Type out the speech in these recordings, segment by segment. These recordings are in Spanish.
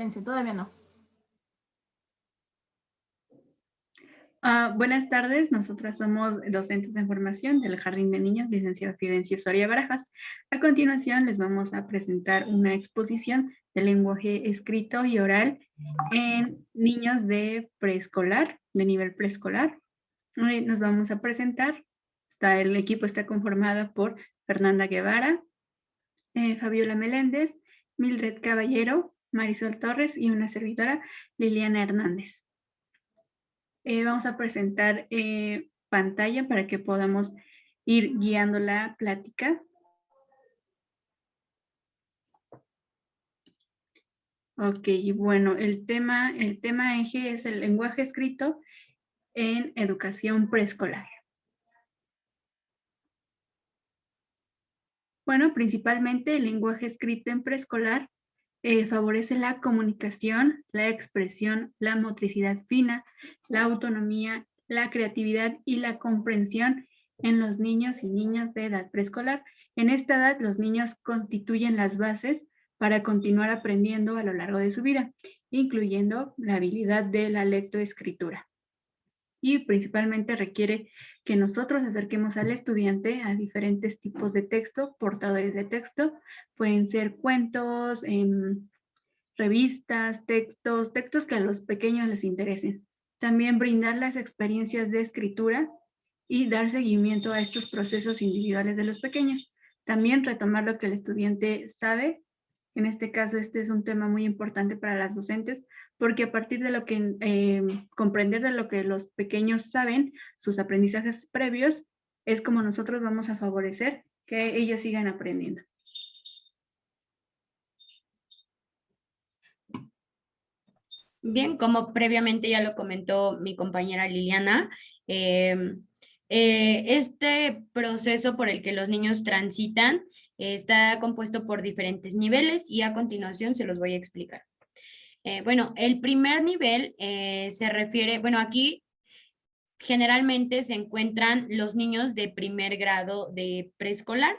Espérense, todavía no. Buenas tardes, nosotras somos docentes de formación del Jardín de Niños, licenciada Fidencio Soria Barajas. A continuación les vamos a presentar una exposición de lenguaje escrito y oral en niños de preescolar, de nivel preescolar. Nos vamos a presentar, el equipo está conformado por Fernanda Guevara, Fabiola Meléndez, Mildred Caballero, Marisol Torres y una servidora, Liliana Hernández. Vamos a presentar pantalla para que podamos ir guiando la plática. Ok, bueno, el tema eje es el lenguaje escrito en educación preescolar. Bueno, principalmente el lenguaje escrito en preescolar favorece la comunicación, la expresión, la motricidad fina, la autonomía, la creatividad y la comprensión en los niños y niñas de edad preescolar. En esta edad, los niños constituyen las bases para continuar aprendiendo a lo largo de su vida, incluyendo la habilidad de la lectoescritura. Y principalmente requiere que nosotros acerquemos al estudiante a diferentes tipos de texto, portadores de texto, pueden ser cuentos, revistas, textos que a los pequeños les interesen. También brindar las experiencias de escritura y dar seguimiento a estos procesos individuales de los pequeños. También retomar lo que el estudiante sabe. En este caso, este es un tema muy importante para las docentes, porque a partir de lo que comprender de lo que los pequeños saben, sus aprendizajes previos, es como nosotros vamos a favorecer que ellos sigan aprendiendo. Bien, como previamente ya lo comentó mi compañera Liliana, este proceso por el que los niños transitan está compuesto por diferentes niveles y a continuación se los voy a explicar. Bueno, el primer nivel se refiere, bueno, aquí generalmente se encuentran los niños de primer grado de preescolar.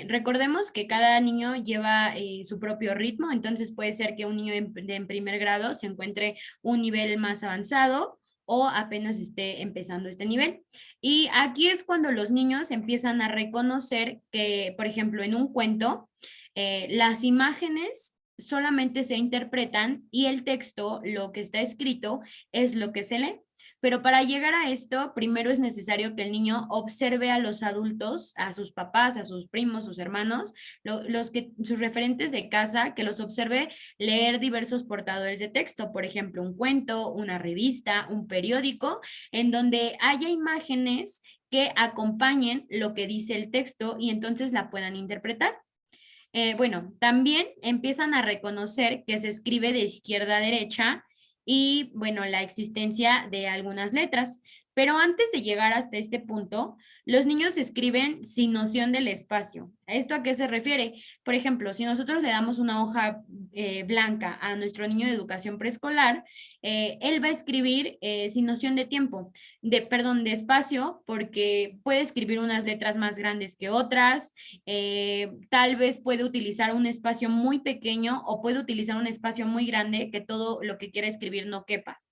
Recordemos que cada niño lleva su propio ritmo, entonces puede ser que un niño en primer grado se encuentre un nivel más avanzado o apenas esté empezando este nivel. Y aquí es cuando los niños empiezan a reconocer que, por ejemplo, en un cuento, las imágenes solamente se interpretan y el texto, lo que está escrito, es lo que se lee. Pero para llegar a esto, primero es necesario que el niño observe a los adultos, a sus papás, a sus primos, sus hermanos, sus referentes de casa, que los observe leer diversos portadores de texto, por ejemplo, un cuento, una revista, un periódico, en donde haya imágenes que acompañen lo que dice el texto y entonces la puedan interpretar. Bueno, también empiezan a reconocer que se escribe de izquierda a derecha y, bueno, la existencia de algunas letras. Pero antes de llegar hasta este punto, los niños escriben sin noción del espacio. ¿Esto a qué se refiere? Por ejemplo, si nosotros le damos una hoja blanca a nuestro niño de educación preescolar, él va a escribir sin noción de tiempo, de espacio, porque puede escribir unas letras más grandes que otras, tal vez puede utilizar un espacio muy pequeño o puede utilizar un espacio muy grande que todo lo que quiera escribir no quepa.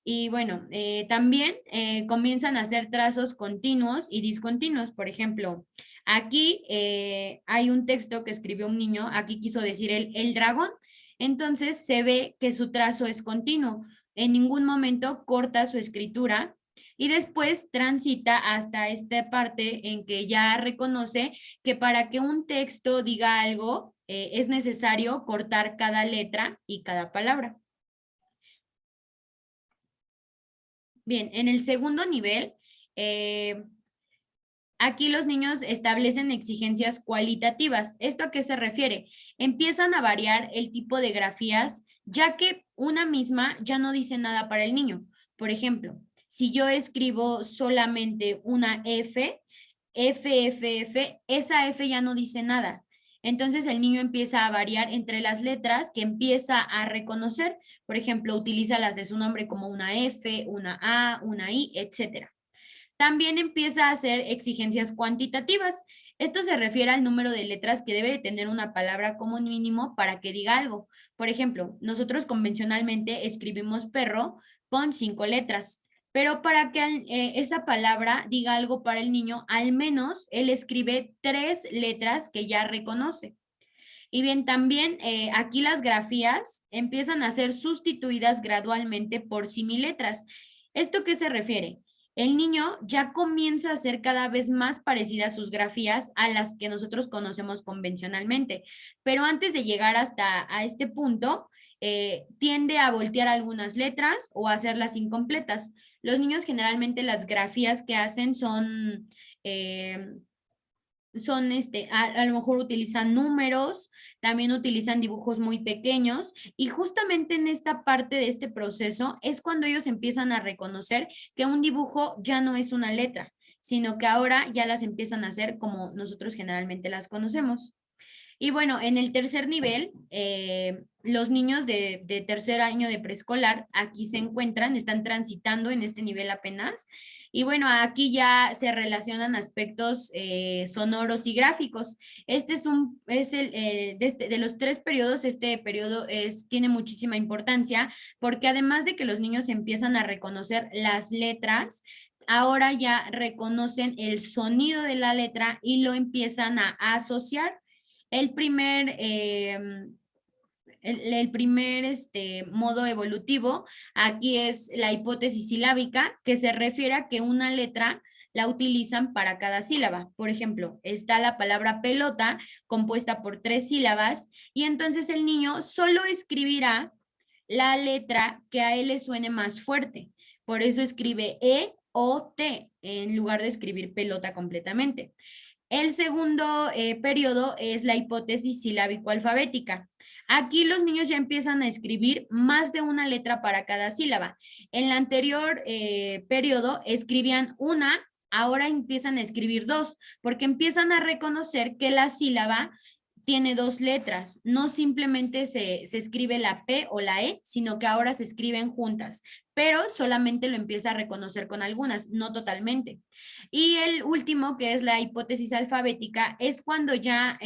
Y bueno, también comienzan a hacer trazos continuos y discontinuos. Por ejemplo, aquí hay un texto que escribió un niño, aquí quiso decir el dragón, entonces se ve que su trazo es continuo. En ningún momento corta su escritura y después transita hasta esta parte en que ya reconoce que para que un texto diga algo es necesario cortar cada letra y cada palabra. Bien, en el segundo nivel, aquí los niños establecen exigencias cualitativas. ¿Esto a qué se refiere? Empiezan a variar el tipo de grafías, ya que una misma ya no dice nada para el niño. Por ejemplo, si yo escribo solamente una F, esa F ya no dice nada. Entonces el niño empieza a variar entre las letras que empieza a reconocer. Por ejemplo, utiliza las de su nombre como una F, una A, una I, etcétera. También empieza a hacer exigencias cuantitativas. Esto se refiere al número de letras que debe de tener una palabra como mínimo para que diga algo. Por ejemplo, nosotros convencionalmente escribimos perro con 5 letras, pero para que esa palabra diga algo para el niño, al menos él escribe 3 letras que ya reconoce. Y bien, también aquí las grafías empiezan a ser sustituidas gradualmente por similetras. ¿Esto qué se refiere? El niño ya comienza a ser cada vez más parecida a sus grafías a las que nosotros conocemos convencionalmente, pero antes de llegar hasta a este punto, tiende a voltear algunas letras o a hacerlas incompletas. Los niños generalmente las grafías que hacen eh, son a lo mejor utilizan números, también utilizan dibujos muy pequeños y justamente en esta parte de este proceso es cuando ellos empiezan a reconocer que un dibujo ya no es una letra, sino que ahora ya las empiezan a hacer como nosotros generalmente las conocemos. Y bueno, en el tercer nivel, los niños de tercer año de preescolar aquí se encuentran, están transitando en este nivel apenas. Y bueno, aquí ya se relacionan aspectos sonoros y gráficos. Este es el, de los 3 periodos, este periodo tiene muchísima importancia porque además de que los niños empiezan a reconocer las letras, ahora ya reconocen el sonido de la letra y lo empiezan a asociar. El primer, el primer modo evolutivo aquí es la hipótesis silábica, que se refiere a que una letra la utilizan para cada sílaba. Por ejemplo, está la palabra pelota compuesta por 3 sílabas y entonces el niño solo escribirá la letra que a él le suene más fuerte. Por eso escribe E o T en lugar de escribir pelota completamente. El segundo periodo es la hipótesis silábico-alfabética. Aquí los niños ya empiezan a escribir más de una letra para cada sílaba. En el anterior periodo escribían una, ahora empiezan a escribir 2, porque empiezan a reconocer que la sílaba tiene 2 letras. No simplemente se escribe la P o la E, sino que ahora se escriben juntas, pero solamente lo empieza a reconocer con algunas, no totalmente. Y el último, que es la hipótesis alfabética, es cuando ya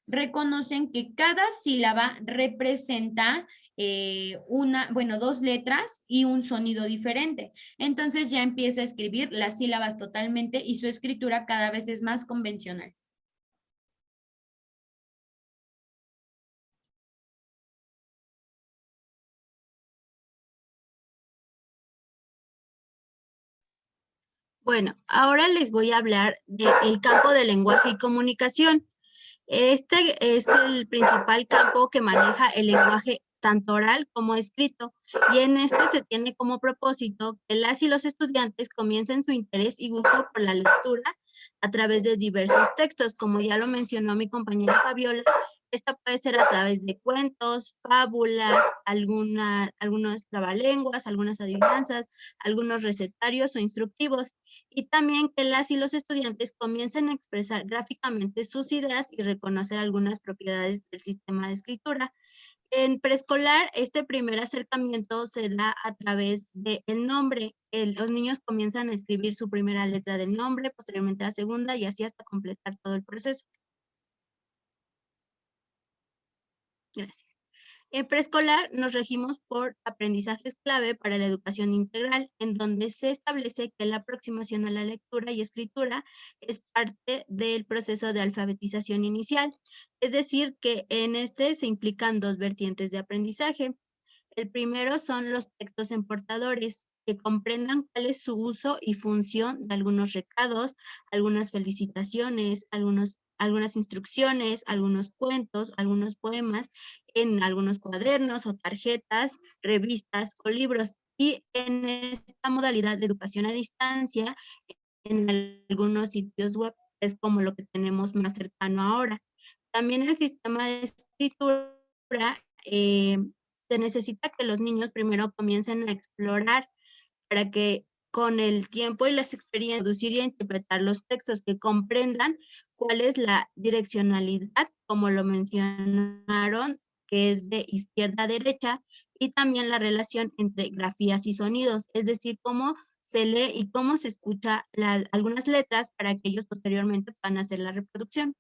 reconocen que cada sílaba representa bueno, 2 letras y un sonido diferente. Entonces ya empieza a escribir las sílabas totalmente y su escritura cada vez es más convencional. Bueno, ahora les voy a hablar del campo de lenguaje y comunicación. Este es el principal campo que maneja el lenguaje tanto oral como escrito, y en este se tiene como propósito que las y los estudiantes comiencen su interés y gusto por la lectura a través de diversos textos, como ya lo mencionó mi compañera Fabiola. Esto puede ser a través de cuentos, fábulas, algunos trabalenguas, algunas adivinanzas, algunos recetarios o instructivos, y también que las y los estudiantes comiencen a expresar gráficamente sus ideas y reconocer algunas propiedades del sistema de escritura. En preescolar, este primer acercamiento se da a través del nombre. Los niños comienzan a escribir su primera letra del nombre, posteriormente la segunda, y así hasta completar todo el proceso. Gracias. En preescolar nos regimos por aprendizajes clave para la educación integral, en donde se establece que la aproximación a la lectura y escritura es parte del proceso de alfabetización inicial. Es decir, que en este se implican 2 vertientes de aprendizaje. El primero son los textos en portadores, que comprendan cuál es su uso y función de algunos recados, algunas felicitaciones, algunas instrucciones, algunos cuentos, algunos poemas, en algunos cuadernos o tarjetas, revistas o libros. Y en esta modalidad de educación a distancia, en algunos sitios web, es como lo que tenemos más cercano ahora. También el sistema de escritura, eh, se necesita que los niños primero comiencen a explorar para que con el tiempo y las experiencias, producir y interpretar los textos, que comprendan cuál es la direccionalidad, como lo mencionaron, que es de izquierda a derecha, y también la relación entre grafías y sonidos, es decir, cómo se lee y cómo se escucha algunas letras para que ellos posteriormente puedan hacer la reproducción.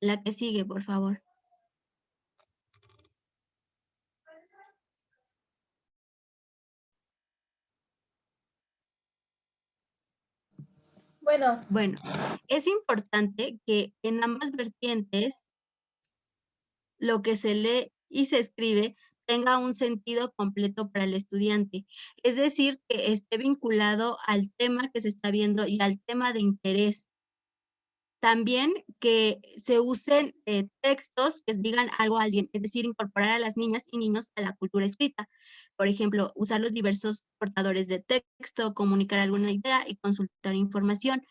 La que sigue, por favor. Bueno, Bueno, es importante que en ambas vertientes lo que se lee y se escribe tenga un sentido completo para el estudiante, es decir, que esté vinculado al tema que se está viendo y al tema de interés. También que se usen textos que digan algo a alguien, es decir, incorporar a las niñas y niños a la cultura escrita. Por ejemplo, usar los diversos portadores de texto, comunicar alguna idea y consultar información.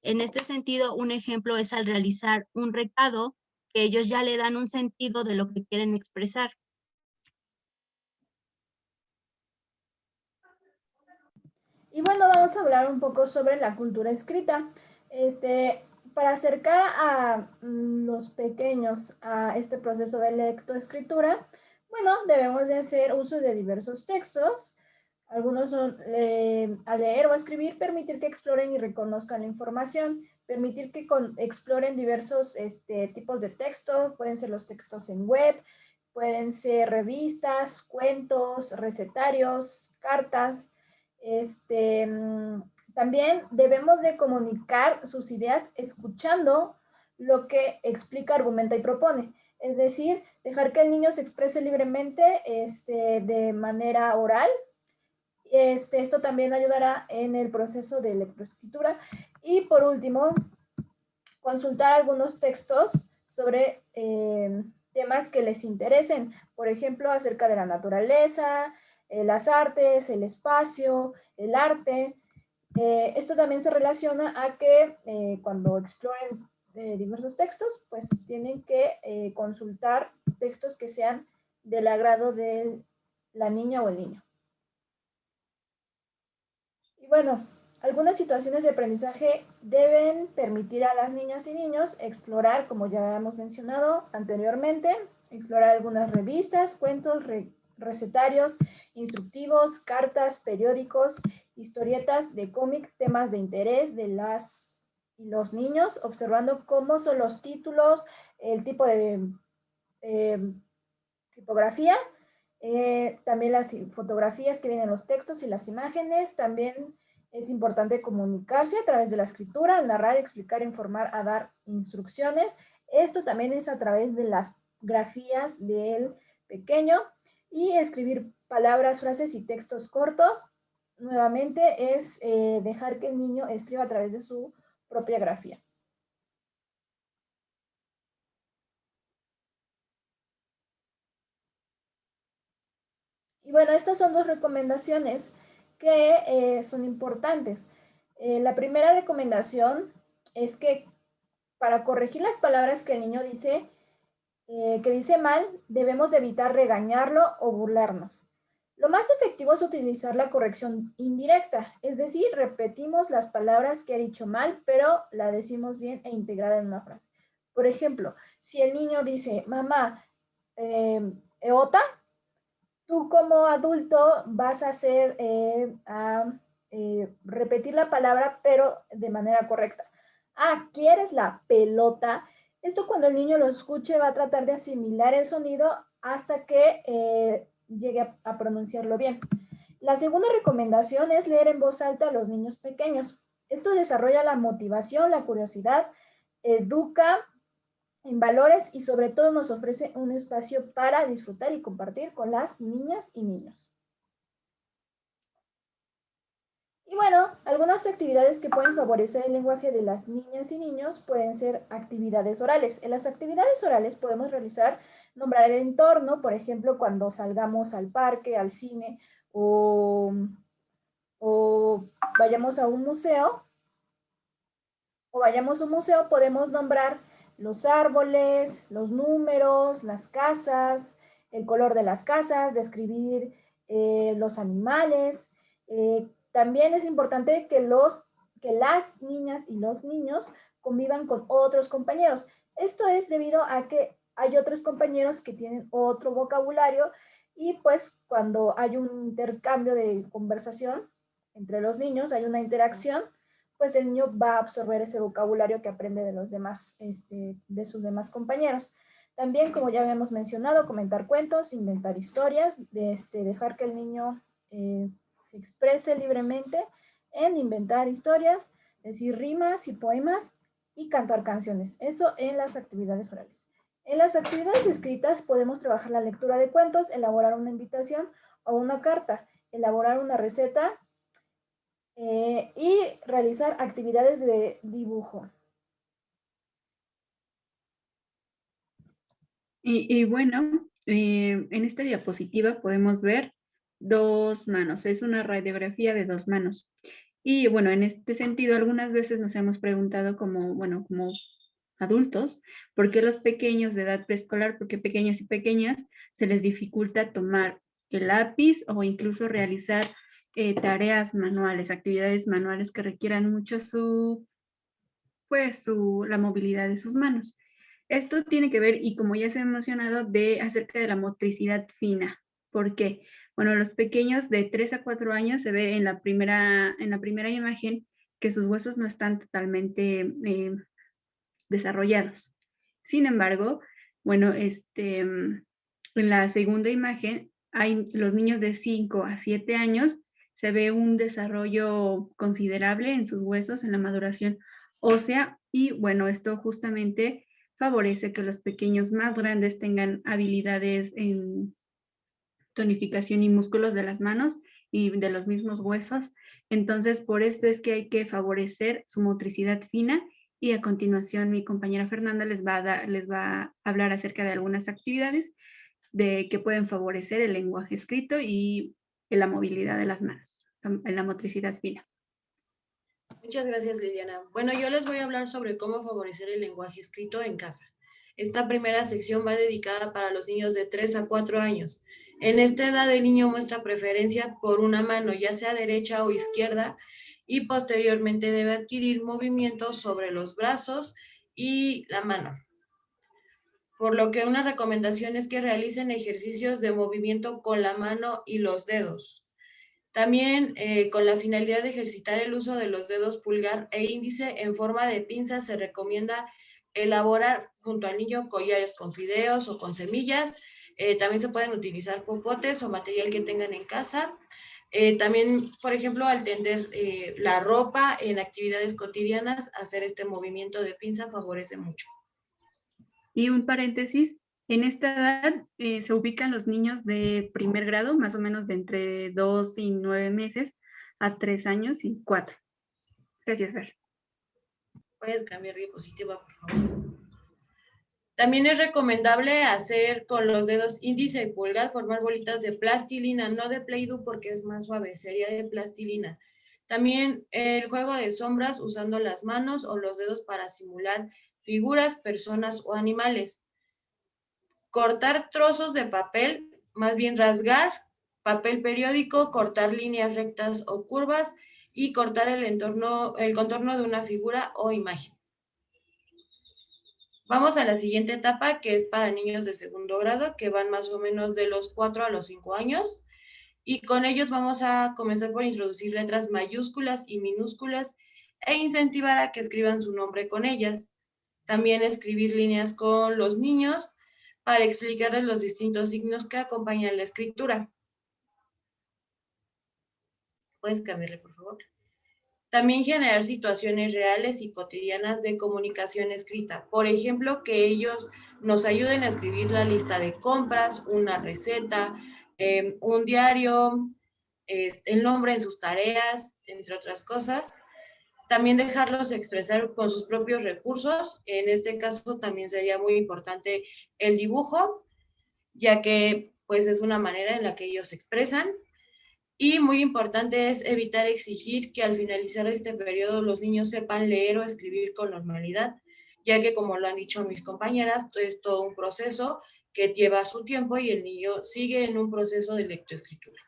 En este sentido, un ejemplo es al realizar un recado, que ellos ya le dan un sentido de lo que quieren expresar. Y bueno, vamos a hablar un poco sobre la cultura escrita. Para acercar a los pequeños a este proceso de lectoescritura, bueno, debemos de hacer uso de diversos textos. Algunos son a leer o a escribir, permitir que exploren y reconozcan la información, permitir que exploren diversos tipos de texto, pueden ser los textos en web, pueden ser revistas, cuentos, recetarios, cartas. También debemos de comunicar sus ideas escuchando lo que explica, argumenta y propone. Es decir, dejar que el niño se exprese libremente de manera oral. Esto también ayudará en el proceso de lectoescritura. Y por último, consultar algunos textos sobre temas que les interesen, por ejemplo, acerca de la naturaleza, las artes, el espacio, el arte. Esto también se relaciona a que cuando exploren diversos textos, pues tienen que consultar textos que sean del agrado de la niña o el niño. Y bueno, algunas situaciones de aprendizaje deben permitir a las niñas y niños explorar, como ya hemos mencionado anteriormente, explorar algunas revistas, cuentos, recetarios, instructivos, cartas, periódicos, historietas de cómic, temas de interés de las y los niños, observando cómo son los títulos, el tipo de tipografía, también las fotografías que vienen en los textos y las imágenes. También es importante comunicarse a través de la escritura, narrar, explicar, informar, a dar instrucciones. Esto también es a través de las grafías del pequeño y escribir palabras, frases y textos cortos. Nuevamente es dejar que el niño escriba a través de su propia grafía. Y bueno, estas son dos recomendaciones que son importantes. La primera recomendación es que para corregir las palabras que el niño dice, que dice mal, debemos de evitar regañarlo o burlarnos. Lo más efectivo es utilizar la corrección indirecta, es decir, repetimos las palabras que ha dicho mal, pero la decimos bien e integrada en una frase. Por ejemplo, si el niño dice, mamá, eota, tú como adulto vas a hacer, repetir la palabra, pero de manera correcta. Ah, ¿quieres la pelota? Esto cuando el niño lo escuche va a tratar de asimilar el sonido hasta que llegue a pronunciarlo bien. La segunda recomendación es leer en voz alta a los niños pequeños. Esto desarrolla la motivación, la curiosidad, educa en valores y sobre todo nos ofrece un espacio para disfrutar y compartir con las niñas y niños. Y bueno, algunas actividades que pueden favorecer el lenguaje de las niñas y niños pueden ser actividades orales. En las actividades orales podemos realizar, nombrar el entorno, por ejemplo, cuando salgamos al parque, al cine o vayamos a un museo, podemos nombrar los árboles, los números, las casas, el color de las casas, describir los animales. También es importante que las niñas y los niños convivan con otros compañeros. Esto es debido a que hay otros compañeros que tienen otro vocabulario y pues cuando hay un intercambio de conversación entre los niños, hay una interacción, pues el niño va a absorber ese vocabulario que aprende de los demás, de sus demás compañeros. También, como ya habíamos mencionado, comentar cuentos, inventar historias, dejar que el niño se exprese libremente en inventar historias. decir rimas y poemas y cantar canciones. Eso en las actividades orales. En las actividades escritas podemos trabajar la lectura de cuentos, elaborar una invitación o una carta, elaborar una receta y realizar actividades de dibujo. Y bueno, en esta diapositiva podemos ver dos manos. Es una radiografía de dos manos. Y bueno, en este sentido, algunas veces nos hemos preguntado como adultos, ¿por qué los pequeños de edad preescolar, por qué pequeños y pequeñas, se les dificulta tomar el lápiz o incluso realizar tareas manuales, actividades manuales que requieran mucho la movilidad de sus manos? Esto tiene que ver, y como ya se ha mencionado, acerca de la motricidad fina. ¿Por qué? Bueno, los pequeños de 3 a 4 años se ve en la primera imagen que sus huesos no están totalmente desarrollados. Sin embargo, bueno, en la segunda imagen, los niños de 5 a 7 años se ve un desarrollo considerable en sus huesos, en la maduración ósea, y bueno, esto justamente favorece que los pequeños más grandes tengan habilidades en tonificación y músculos de las manos y de los mismos huesos. Entonces, por esto es que hay que favorecer su motricidad fina, y a continuación mi compañera Fernanda les va a hablar acerca de algunas actividades que pueden favorecer el lenguaje escrito y la movilidad de las manos, en la motricidad fina. Muchas gracias, Liliana. Bueno, yo les voy a hablar sobre cómo favorecer el lenguaje escrito en casa. Esta primera sección va dedicada para los niños de 3 a 4 años. En esta edad el niño muestra preferencia por una mano, ya sea derecha o izquierda, y posteriormente debe adquirir movimientos sobre los brazos y la mano. Por lo que una recomendación es que realicen ejercicios de movimiento con la mano y los dedos. También con la finalidad de ejercitar el uso de los dedos pulgar e índice en forma de pinza, se recomienda elaborar junto al niño collares con fideos o con semillas. También se pueden utilizar popotes o material que tengan en casa. También, por ejemplo, al tender la ropa en actividades cotidianas, hacer este movimiento de pinza favorece mucho. Y un paréntesis, en esta edad se ubican los niños de primer grado, más o menos de entre 2 y 9 meses a 3 años y 4. Gracias, Fer. Puedes cambiar diapositiva, por favor. También es recomendable hacer con los dedos índice y pulgar, formar bolitas de plastilina, no de Play-Doh porque es más suave, sería de plastilina. También el juego de sombras usando las manos o los dedos para simular figuras, personas o animales. Cortar trozos de papel, más bien rasgar papel periódico, cortar líneas rectas o curvas y cortar el contorno de una figura o imagen. Vamos a la siguiente etapa, que es para niños de segundo grado, que van más o menos de los 4 a los 5 años. Y con ellos vamos a comenzar por introducir letras mayúsculas y minúsculas e incentivar a que escriban su nombre con ellas. También escribir líneas con los niños para explicarles los distintos signos que acompañan la escritura. ¿Puedes cambiarle, por favor? También generar situaciones reales y cotidianas de comunicación escrita. Por ejemplo, que ellos nos ayuden a escribir la lista de compras, una receta, un diario, el nombre en sus tareas, entre otras cosas. También dejarlos expresar con sus propios recursos. En este caso también sería muy importante el dibujo, ya que pues es una manera en la que ellos se expresan. Y muy importante es evitar exigir que al finalizar este periodo los niños sepan leer o escribir con normalidad, ya que como lo han dicho mis compañeras, es todo un proceso que lleva su tiempo y el niño sigue en un proceso de lectoescritura.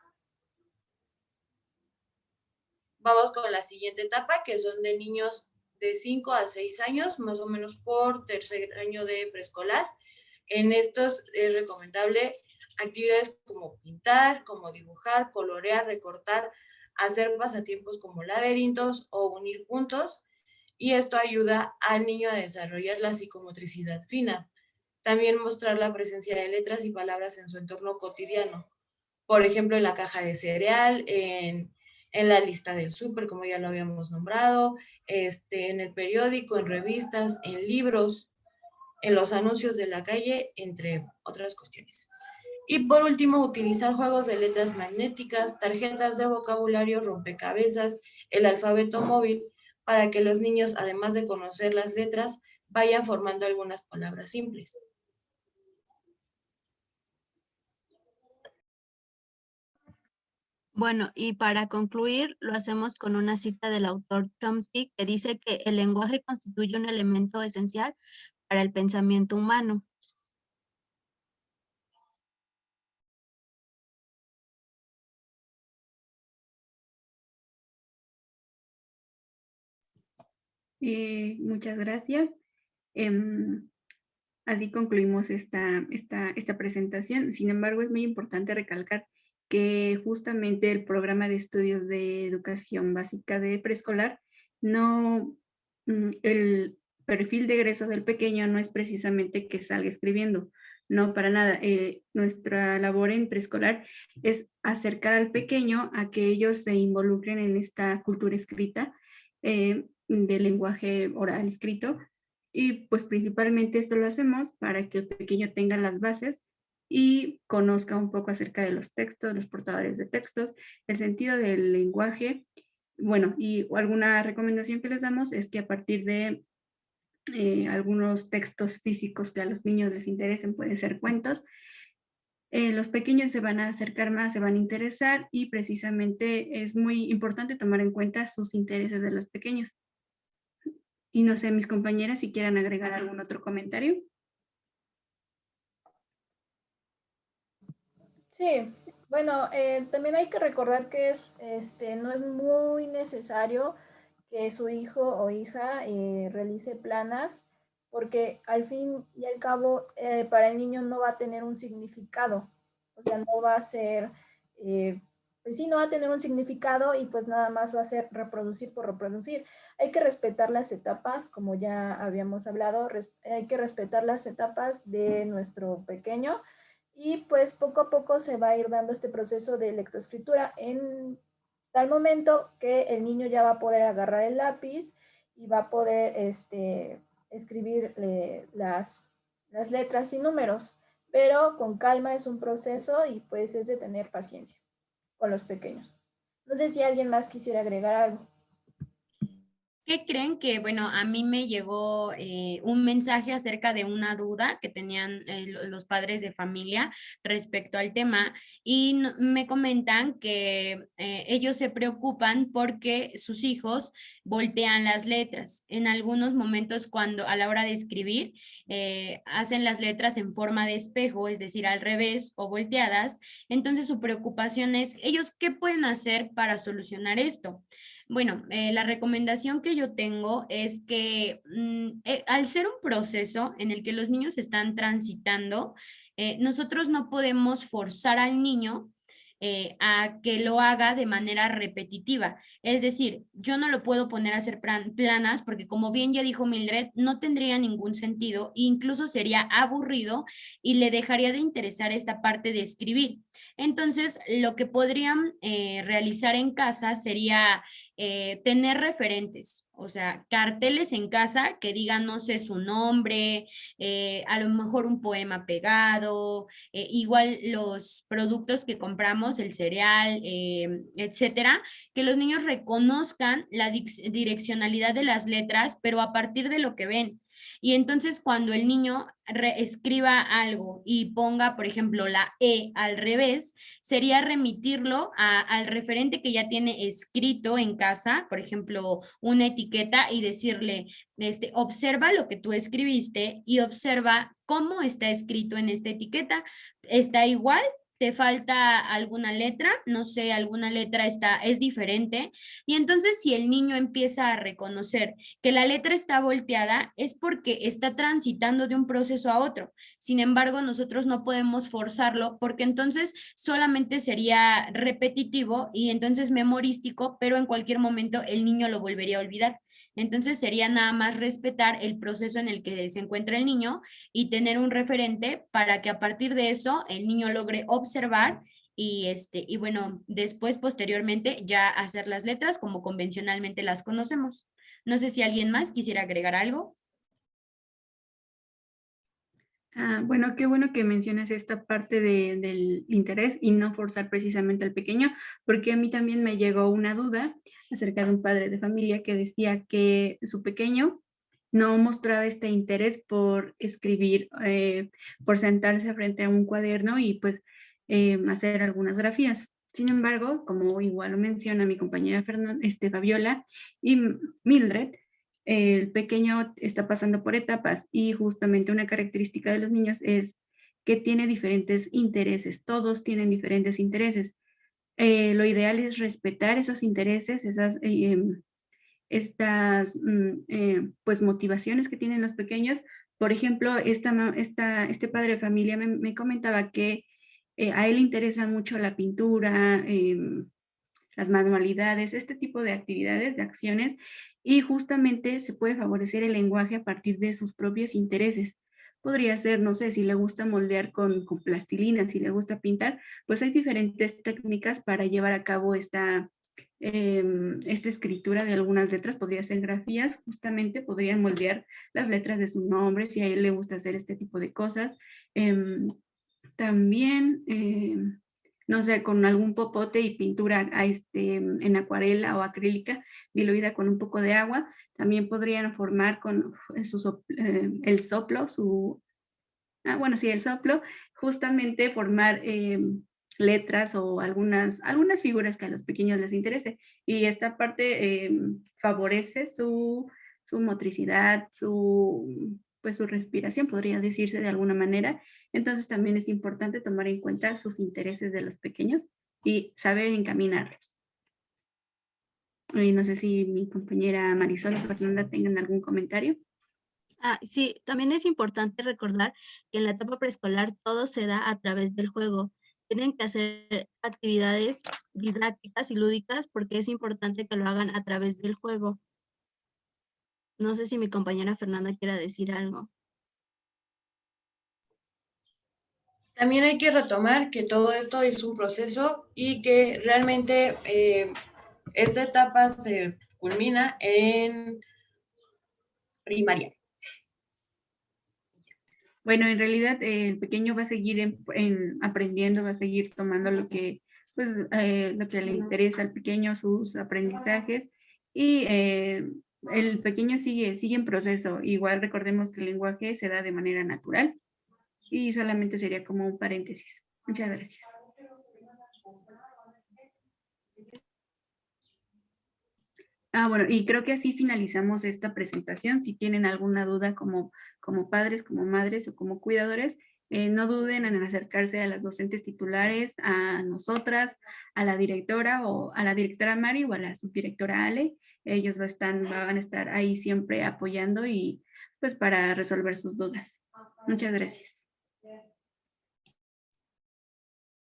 Vamos con la siguiente etapa, que son de niños de 5 a 6 años, más o menos por tercer año de preescolar. En estos es recomendable actividades como pintar, como dibujar, colorear, recortar, hacer pasatiempos como laberintos o unir puntos, y esto ayuda al niño a desarrollar la psicomotricidad fina. También mostrar la presencia de letras y palabras en su entorno cotidiano. Por ejemplo, en la caja de cereal, en en la lista del súper, como ya lo habíamos nombrado, en el periódico, en revistas, en libros, en los anuncios de la calle, entre otras cuestiones. Y por último, utilizar juegos de letras magnéticas, tarjetas de vocabulario, rompecabezas, el alfabeto móvil, para que los niños, además de conocer las letras, vayan formando algunas palabras simples. Bueno, y para concluir, lo hacemos con una cita del autor Chomsky que dice que el lenguaje constituye un elemento esencial para el pensamiento humano. Muchas gracias. Así concluimos esta presentación. Sin embargo, es muy importante recalcar que justamente el programa de estudios de educación básica de preescolar, el perfil de egreso del pequeño no es precisamente que salga escribiendo, no, para nada. Nuestra labor en preescolar es acercar al pequeño a que ellos se involucren en esta cultura escrita, del lenguaje oral escrito, y pues principalmente esto lo hacemos para que el pequeño tenga las bases y conozca un poco acerca de los textos, los portadores de textos, el sentido del lenguaje. Bueno, y alguna recomendación que les damos es que a partir de algunos textos físicos que a los niños les interesen, pueden ser cuentos, los pequeños se van a acercar más, se van a interesar, y precisamente es muy importante tomar en cuenta sus intereses de los pequeños. Y no sé, mis compañeras, si quieran agregar algún otro comentario. Sí, bueno, también hay que recordar que no es muy necesario que su hijo o hija realice planas, porque al fin y al cabo para el niño no va a tener un significado, o sea, no va a ser, pues sí, no va a tener un significado y pues nada más va a ser reproducir por reproducir. Hay que respetar las etapas, como ya habíamos hablado, hay que respetar las etapas de nuestro pequeño, y pues poco a poco se va a ir dando este proceso de lectoescritura en tal momento que el niño ya va a poder agarrar el lápiz y va a poder escribir las letras y números, pero con calma, es un proceso y pues es de tener paciencia con los pequeños. No sé si alguien más quisiera agregar algo. ¿Qué creen? Que, bueno, a mí me llegó un mensaje acerca de una duda que tenían los padres de familia respecto al tema, y me comentan que ellos se preocupan porque sus hijos voltean las letras. En algunos momentos, cuando a la hora de escribir, hacen las letras en forma de espejo, es decir, al revés o volteadas. Entonces su preocupación es, ¿ellos qué pueden hacer para solucionar esto? Bueno, la recomendación que yo tengo es que al ser un proceso en el que los niños están transitando, nosotros no podemos forzar al niño a que lo haga de manera repetitiva. Es decir, yo no lo puedo poner a hacer planas porque, como bien ya dijo Mildred, no tendría ningún sentido, incluso sería aburrido y le dejaría de interesar esta parte de escribir. Entonces, lo que podrían realizar en casa sería tener referentes, o sea, carteles en casa que digan, no sé, su nombre, a lo mejor un poema pegado, igual los productos que compramos, el cereal, etcétera, que los niños reconozcan la direccionalidad de las letras, pero a partir de lo que ven. Y entonces, cuando el niño escriba algo y ponga, por ejemplo, la E al revés, sería remitirlo al referente que ya tiene escrito en casa, por ejemplo, una etiqueta, y decirle, observa lo que tú escribiste y observa cómo está escrito en esta etiqueta. ¿Está igual? ¿Te falta alguna letra? No sé, alguna letra es diferente. Y entonces, si el niño empieza a reconocer que la letra está volteada, es porque está transitando de un proceso a otro. Sin embargo, nosotros no podemos forzarlo, porque entonces solamente sería repetitivo y entonces memorístico, pero en cualquier momento el niño lo volvería a olvidar. Entonces sería nada más respetar el proceso en el que se encuentra el niño y tener un referente para que a partir de eso el niño logre observar y bueno, después, posteriormente, ya hacer las letras como convencionalmente las conocemos. No sé si alguien más quisiera agregar algo. Bueno, qué bueno que mencionas esta parte del interés y no forzar precisamente al pequeño, porque a mí también me llegó una duda acerca de un padre de familia que decía que su pequeño no mostraba este interés por escribir, por sentarse frente a un cuaderno y pues hacer algunas grafías. Sin embargo, como igual lo menciona mi compañera Fabiola y Mildred, el pequeño está pasando por etapas y justamente una característica de los niños es que tiene diferentes intereses, todos tienen diferentes intereses. Lo ideal es respetar esos intereses, estas pues motivaciones que tienen los pequeños. Por ejemplo, este padre de familia me comentaba que a él le interesa mucho la pintura, las manualidades, este tipo de actividades, de acciones, y justamente se puede favorecer el lenguaje a partir de sus propios intereses. Podría ser, no sé, si le gusta moldear con plastilina, si le gusta pintar, pues hay diferentes técnicas para llevar a cabo esta escritura de algunas letras. Podría ser grafías, justamente podrían moldear las letras de su nombre, si a él le gusta hacer este tipo de cosas. También no sé, con algún popote y pintura en acuarela o acrílica diluida con un poco de agua. También podrían formar con el soplo, el soplo, justamente formar letras o algunas figuras que a los pequeños les interese. Y esta parte favorece su motricidad, pues su respiración, podría decirse de alguna manera. Entonces también es importante tomar en cuenta sus intereses de los pequeños y saber encaminarlos. Y no sé si mi compañera Marisol o Fernanda tengan algún comentario. Sí, también es importante recordar que en la etapa preescolar todo se da a través del juego. Tienen que hacer actividades didácticas y lúdicas porque es importante que lo hagan a través del juego. No sé si mi compañera Fernanda quiera decir algo. También hay que retomar que todo esto es un proceso y que realmente esta etapa se culmina en primaria. Bueno, en realidad el pequeño va a seguir aprendiendo, va a seguir tomando lo que le interesa al pequeño, sus aprendizajes, y el pequeño sigue en proceso. Igual recordemos que el lenguaje se da de manera natural y solamente sería como un paréntesis. Muchas gracias. Bueno, y creo que así finalizamos esta presentación. Si tienen alguna duda como padres, como madres o como cuidadores, no duden en acercarse a las docentes titulares, a nosotras, a la directora Mari o a la subdirectora Ale. Ellos van a estar ahí siempre apoyando y pues para resolver sus dudas. Muchas gracias.